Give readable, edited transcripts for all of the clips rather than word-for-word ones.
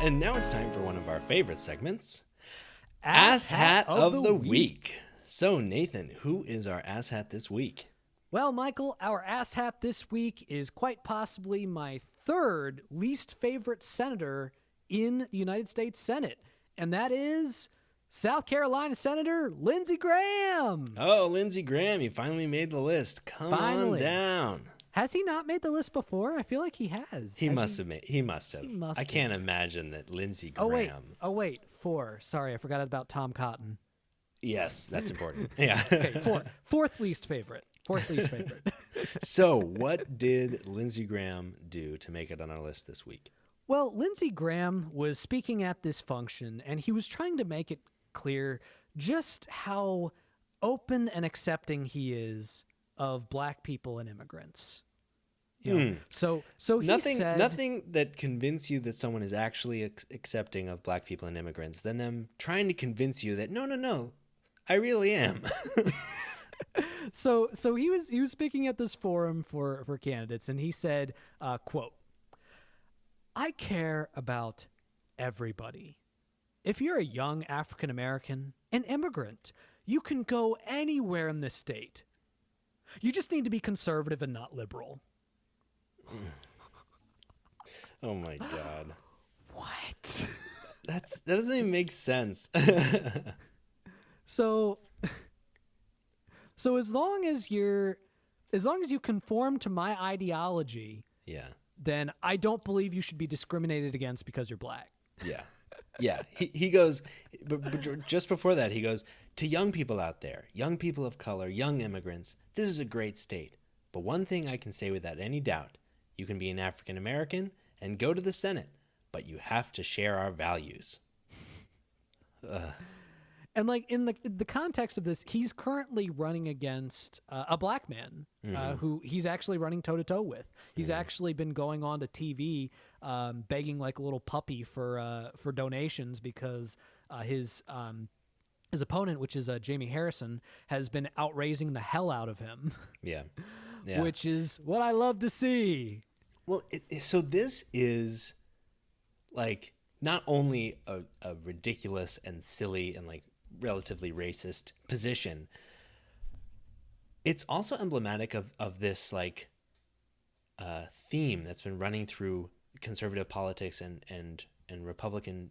And now it's time for one of our favorite segments, Ass Hat of the Week. So, Nathan, who is our Ass Hat this week? Well, Michael, our Ass Hat this week is quite possibly my third least favorite senator in the United States Senate, and that is South Carolina Senator Lindsey Graham. Oh, Lindsey Graham, you finally made the list. Come on down. Has he not made the list before? I feel like he has. He must have. I can't imagine that Lindsey Graham. Oh, wait. 4. Sorry, I forgot about Tom Cotton. Yes, that's important. Yeah. Okay, fourth least favorite. So, what did Lindsey Graham do to make it on our list this week? Well, Lindsey Graham was speaking at this function, and he was trying to make it clear just how open and accepting he is of black people and immigrants. You know? So he said nothing that convince you that someone is actually accepting of black people and immigrants than them trying to convince you that no, I really am. So he was speaking at this forum for candidates, and he said, quote, "I care about everybody. If you're a young African American, an immigrant, you can go anywhere in this state. You just need to be conservative and not liberal." Oh my God. What? That doesn't even make sense. So as long as you conform to my ideology, yeah, then I don't believe you should be discriminated against because you're black. Yeah. He goes, but just before that, he goes, to young people out there, young people of color, young immigrants, this is a great state. But one thing I can say without any doubt, you can be an African American and go to the Senate, but you have to share our values. And like in the context of this, he's currently running against a black man who he's actually running toe-to-toe with. He's actually been going on to TV begging like a little puppy for donations because his opponent, which is Jamie Harrison, has been outraising the hell out of him. Yeah. Which is what I love to see. Well, so this is like not only a ridiculous and silly and like relatively racist position, it's also emblematic of this like theme that's been running through conservative politics and Republican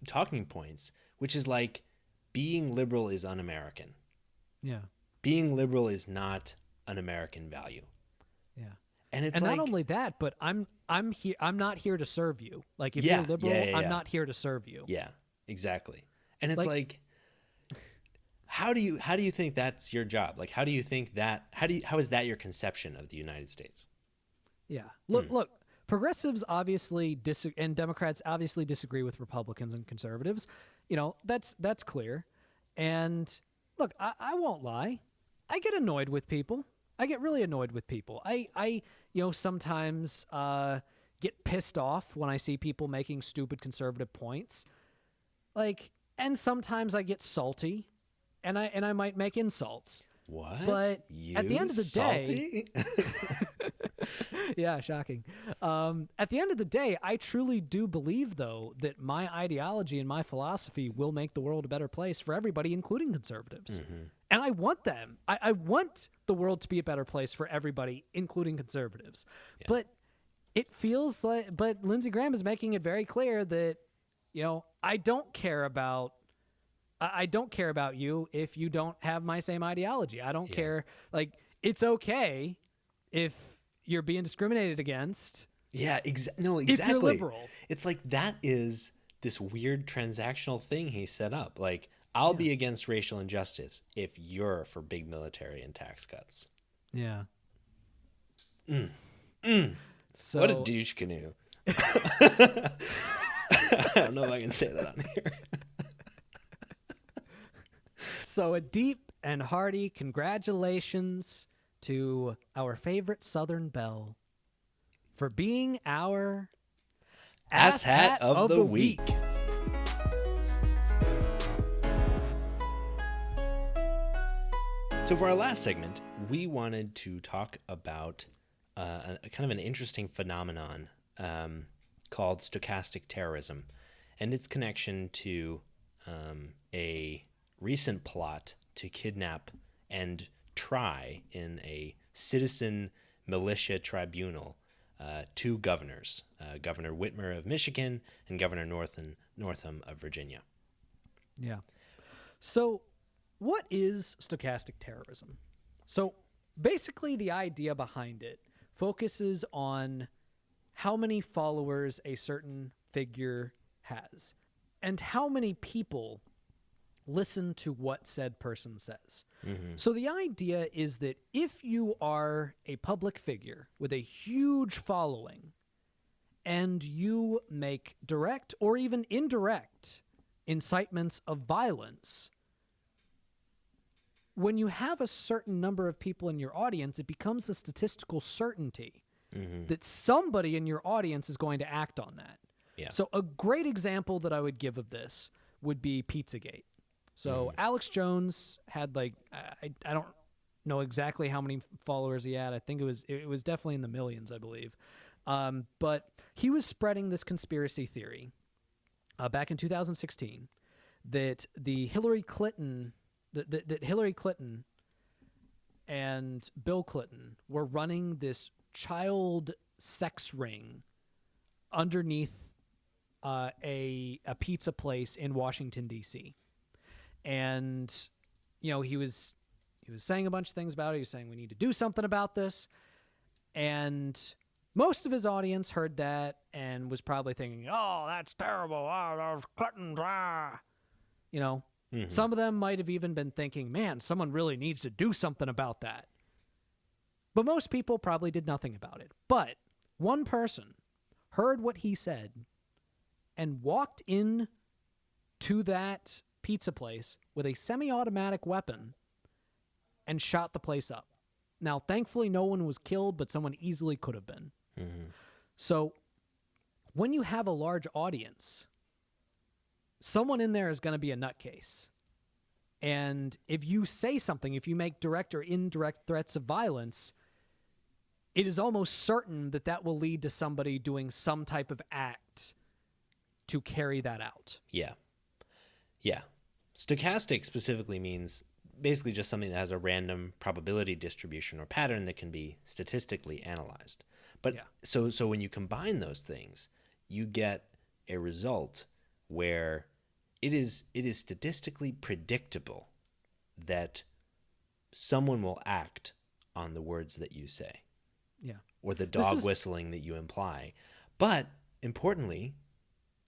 talking points, which is like being liberal is un-American. Yeah. Being liberal is not an American value. Yeah. And not only that, but I'm not here to serve you. Like if you're liberal, I'm not here to serve you. Yeah, exactly. And it's like how do you think that's your job? Like how is that your conception of the United States? Yeah. Look, progressives obviously and Democrats obviously disagree with Republicans and conservatives. You know, that's clear. And look, I won't lie. I get annoyed with people. I get really annoyed with people. I sometimes get pissed off when I see people making stupid conservative points. Like, and sometimes I get salty, and I might make insults. What? But at the end of the salty? day, yeah, shocking. At the end of the day, I truly do believe, though, that my ideology and my philosophy will make the world a better place for everybody, including conservatives. Mm-hmm. And I want them. I want the world to be a better place for everybody, including conservatives. Yeah. But it feels like, but Lindsey Graham is making it very clear that, you know, I don't care about you if you don't have my same ideology. I don't care. Like, it's okay if you're being discriminated against. Yeah, exactly. If you're liberal. It's like that is this weird transactional thing he set up. Like, I'll be against racial injustice if you're for big military and tax cuts. Yeah. So, what a douche canoe. I don't know if I can say that on here. So a deep and hearty congratulations to our favorite Southern belle for being our Ass Hat of the Week. So for our last segment, we wanted to talk about a kind of an interesting phenomenon called Stochastic Terrorism and its connection to a recent plot to kidnap and try in a citizen militia tribunal two governors, Governor Whitmer of Michigan and Governor Northam of Virginia. Yeah. So what is stochastic terrorism? So basically the idea behind it focuses on how many followers a certain figure has and how many people listen to what said person says. So the idea is that if you are a public figure with a huge following and you make direct or even indirect incitements of violence, when you have a certain number of people in your audience, it becomes a statistical certainty that somebody in your audience is going to act on that. Yeah. So a great example that I would give of this would be Pizzagate. So Alex Jones had like, I don't know exactly how many followers he had. I think it was definitely in the millions, I believe. But he was spreading this conspiracy theory back in 2016 that Hillary Clinton and Bill Clinton were running this child sex ring underneath a pizza place in Washington, D.C. And, you know, he was saying a bunch of things about it. He was saying we need to do something about this. And most of his audience heard that and was probably thinking, oh, that's terrible. Oh, those Clintons. Ah. You know, some of them might have even been thinking, man, someone really needs to do something about that. But most people probably did nothing about it. But one person heard what he said and walked in to that pizza place with a semi-automatic weapon and shot the place up. Now, thankfully, no one was killed, but someone easily could have been. So when you have a large audience, someone in there is going to be a nutcase. And if you say something, if you make direct or indirect threats of violence, it is almost certain that that will lead to somebody doing some type of act to carry that out. Yeah. Yeah. Stochastic specifically means basically just something that has a random probability distribution or pattern that can be statistically analyzed. But so when you combine those things, you get a result where it is statistically predictable that someone will act on the words that you say. Yeah. Or the dog whistling that you imply. But importantly,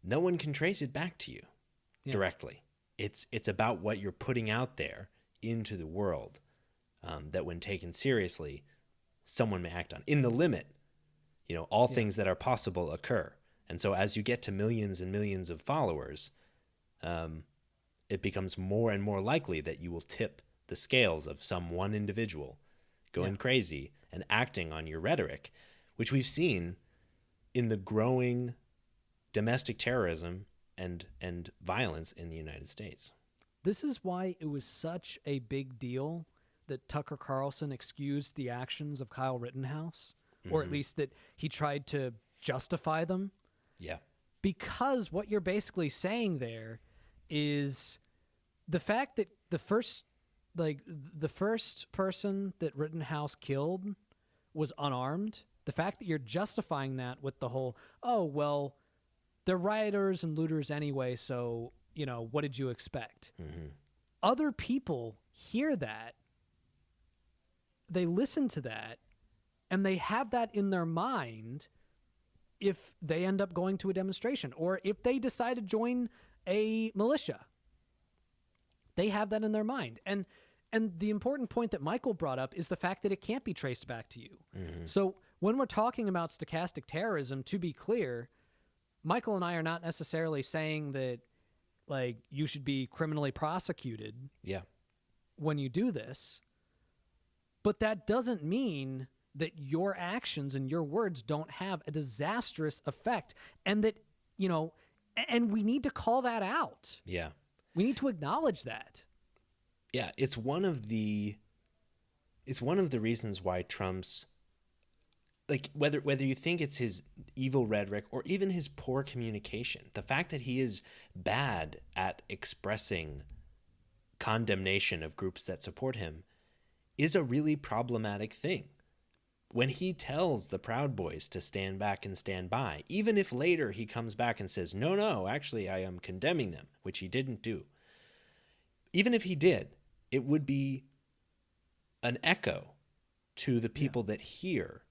no one can trace it back to you directly. It's about what you're putting out there into the world that when taken seriously, someone may act on. In the limit, you know, all things that are possible occur. And so as you get to millions and millions of followers, it becomes more and more likely that you will tip the scales of some one individual going crazy and acting on your rhetoric, which we've seen in the growing domestic terrorism and violence in the United States. This is why it was such a big deal that Tucker Carlson excused the actions of Kyle Rittenhouse, or at least that he tried to justify them. Yeah. Because what you're basically saying there is the fact that the first person that Rittenhouse killed was unarmed. The fact that you're justifying that with the whole, oh, well, they're rioters and looters anyway, so, you know, what did you expect? Other people hear that, they listen to that, and they have that in their mind if they end up going to a demonstration or if they decide to join a militia. They have that in their mind. And the important point that Michael brought up is the fact that it can't be traced back to you. So when we're talking about stochastic terrorism, to be clear, Michael and I are not necessarily saying that, like, you should be criminally prosecuted when you do this. But that doesn't mean that your actions and your words don't have a disastrous effect, and that, you know, and we need to call that out. Yeah. We need to acknowledge that. Yeah, it's one of the reasons why Trump's like whether you think it's his evil rhetoric or even his poor communication, the fact that he is bad at expressing condemnation of groups that support him is a really problematic thing. When he tells the Proud Boys to stand back and stand by, even if later he comes back and says, no, actually I am condemning them, which he didn't do. Even if he did, it would be an echo to the people that hear,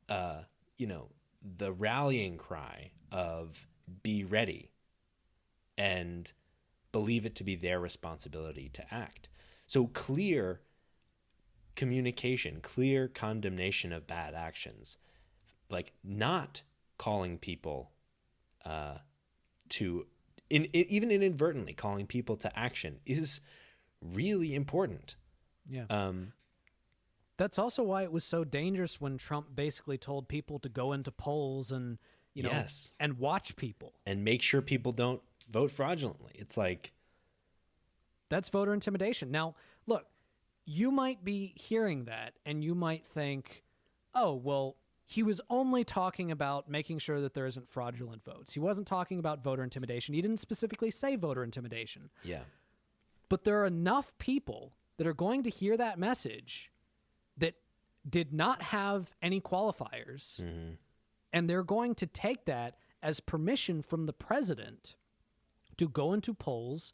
the rallying cry of be ready and believe it to be their responsibility to act. So clear communication, clear condemnation of bad actions, like not calling people even inadvertently calling people to action is really important. Yeah. That's also why it was so dangerous when Trump basically told people to go into polls and, Yes. and watch people. And make sure people don't vote fraudulently. It's like... That's voter intimidation. Now, look, you might be hearing that and you might think, oh, well, he was only talking about making sure that there isn't fraudulent votes. He wasn't talking about voter intimidation. He didn't specifically say voter intimidation. Yeah. But there are enough people that are going to hear that message that did not have any qualifiers, and they're going to take that as permission from the president to go into polls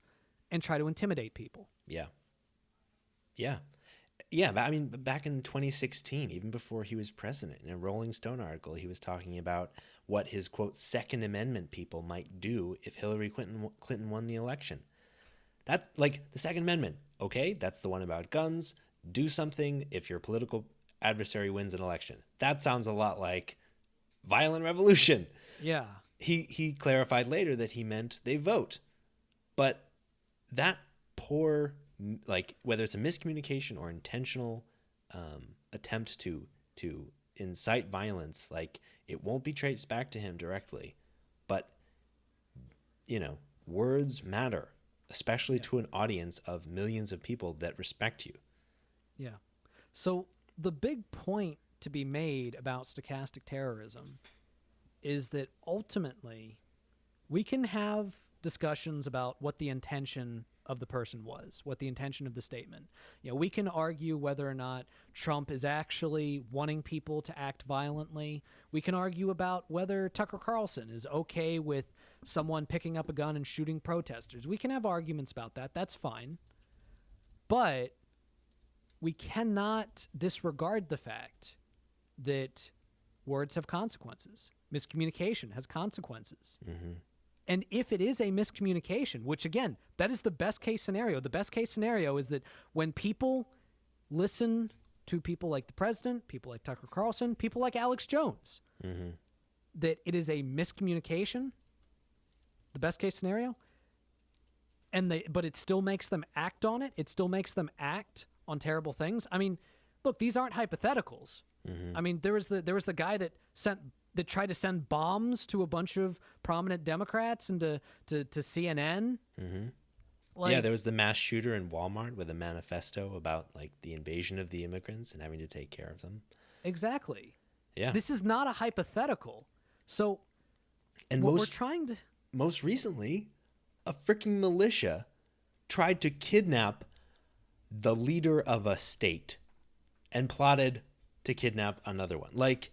and try to intimidate people. Yeah. Yeah. Yeah. I mean, back in 2016, even before he was president, in a Rolling Stone article, he was talking about what his, quote, Second Amendment people might do if Hillary Clinton won the election. That's like the Second Amendment. Okay, that's the one about guns. Do something if your political adversary wins an election. That sounds a lot like violent revolution. Yeah. He clarified later that he meant they vote. But that poor, like, whether it's a miscommunication or intentional attempt to incite violence, like, it won't be traced back to him directly. But, words matter, especially to an audience of millions of people that respect you. Yeah. So the big point to be made about stochastic terrorism is that ultimately we can have discussions about what the intention of the person was, what the intention of the statement. We can argue whether or not Trump is actually wanting people to act violently. We can argue about whether Tucker Carlson is okay with someone picking up a gun and shooting protesters. We can have arguments about that. That's fine. But we cannot disregard the fact that words have consequences. Miscommunication has consequences. Mm-hmm. And if it is a miscommunication, which again, that is the best case scenario. The best case scenario is that when people listen to people like the president, people like Tucker Carlson, people like Alex Jones, that it is a miscommunication, the best case scenario, but it still makes them act on it. It still makes them act on terrible things. I mean, look, these aren't hypotheticals. I mean, there was the guy that tried to send bombs to a bunch of prominent Democrats and to CNN. Yeah, there was the mass shooter in Walmart with a manifesto about like the invasion of the immigrants and having to take care of them. Exactly. Yeah. This is not a hypothetical. So, and what we're trying to... Most recently, a freaking militia tried to kidnap the leader of a state and plotted to kidnap another one. Like,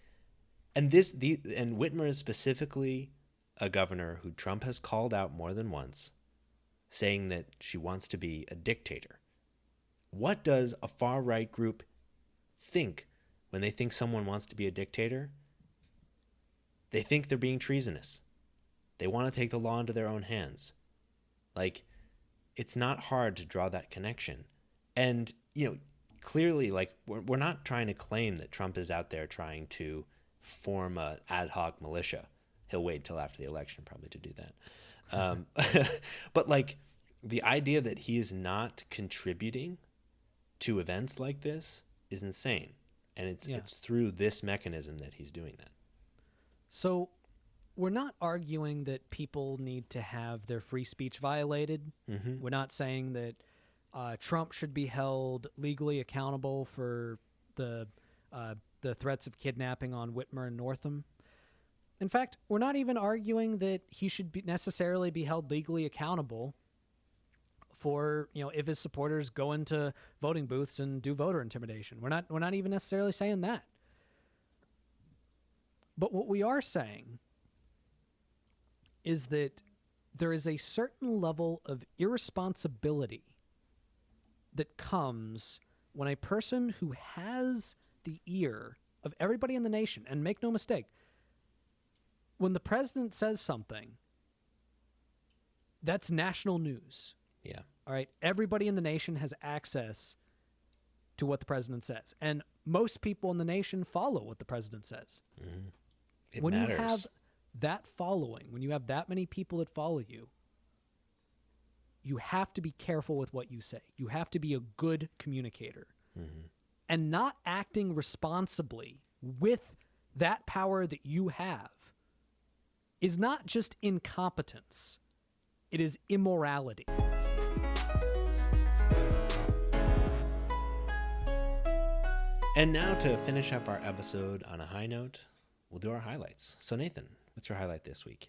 and Whitmer is specifically a governor who Trump has called out more than once, saying that she wants to be a dictator. What does a far-right group think when they think someone wants to be a dictator? They think they're being treasonous. They want to take the law into their own hands. Like, it's not hard to draw that connection. And, clearly, like, we're not trying to claim that Trump is out there trying to form an ad hoc militia. He'll wait till after the election probably to do that. But, like, the idea that he is not contributing to events like this is insane. And it's through this mechanism that he's doing that. So we're not arguing that people need to have their free speech violated. We're not saying that Trump should be held legally accountable for the the threats of kidnapping on Whitmer and Northam. In fact, we're not even arguing that he should necessarily be held legally accountable for, if his supporters go into voting booths and do voter intimidation. We're not even necessarily saying that. But what we are saying is that there is a certain level of irresponsibility that comes when a person who has the ear of everybody in the nation, and make no mistake, when the president says something, that's national news. Yeah. All right. Everybody in the nation has access to what the president says. And most people in the nation follow what the president says. Mm-hmm. When you have that following, when you have that many people that follow you, you have to be careful with what you say. You have to be a good communicator. Mm-hmm. And not acting responsibly with that power that you have is not just incompetence. It is immorality. And now to finish up our episode on a high note, we'll do our highlights. So Nathan, what's your highlight this week?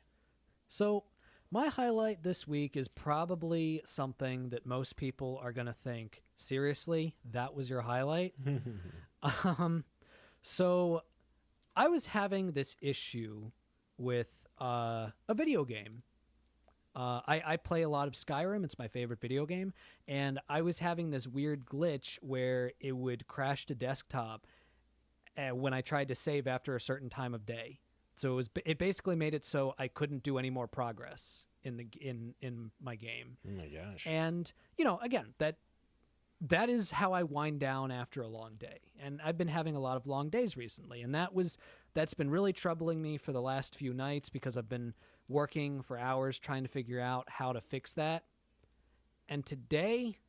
So my highlight this week is probably something that most people are going to think, seriously, that was your highlight? So I was having this issue with a video game. I play a lot of Skyrim. It's my favorite video game. And I was having this weird glitch where it would crash to desktop when I tried to save after a certain time of day. So it basically made it so I couldn't do any more progress in my game. Oh my gosh. And, again, that is how I wind down after a long day. And I've been having a lot of long days recently. And that's been really troubling me for the last few nights because I've been working for hours trying to figure out how to fix that. And today,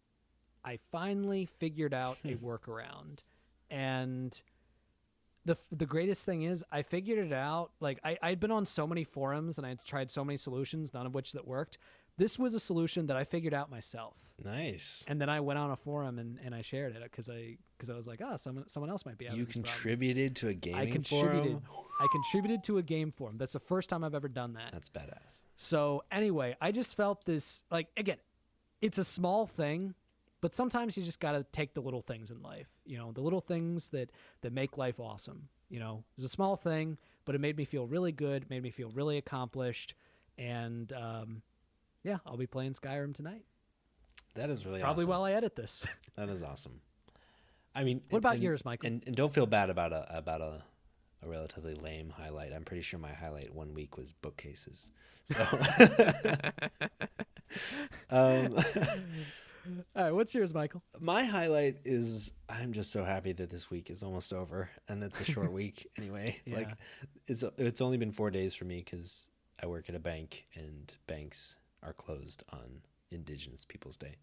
I finally figured out a workaround. And the greatest thing is I figured it out. Like I'd been on so many forums and I'd tried so many solutions, none of which that worked. This was a solution that I figured out myself. Nice. And then I went on a forum and I shared it because I was like, someone else might be having You this contributed to a gaming forum. forum? I contributed to a game forum. That's the first time I've ever done that. That's badass. So anyway, I just felt this, again, it's a small thing, but sometimes you just got to take the little things in life, the little things that make life awesome. It was a small thing, but it made me feel really good, made me feel really accomplished. And, yeah, I'll be playing Skyrim tonight. That is really Probably awesome. while I edit this. That is awesome. I mean, what about yours, Michael? And don't feel bad about a relatively lame highlight. I'm pretty sure my highlight one week was bookcases. So, all right, what's yours, Michael? My highlight is I'm just so happy that this week is almost over and it's a short week anyway. Yeah. Like it's only been 4 days for me because I work at a bank and banks are closed on Indigenous Peoples Day.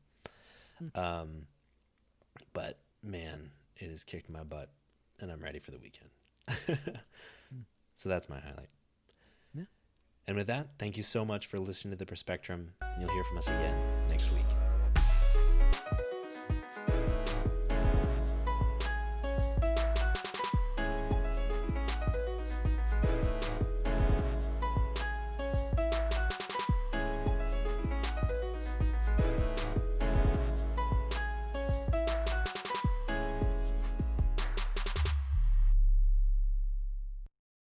But man, it has kicked my butt and I'm ready for the weekend. So that's my highlight. Yeah. And with that, thank you so much for listening to The Perspectrum. You'll hear from us again next week.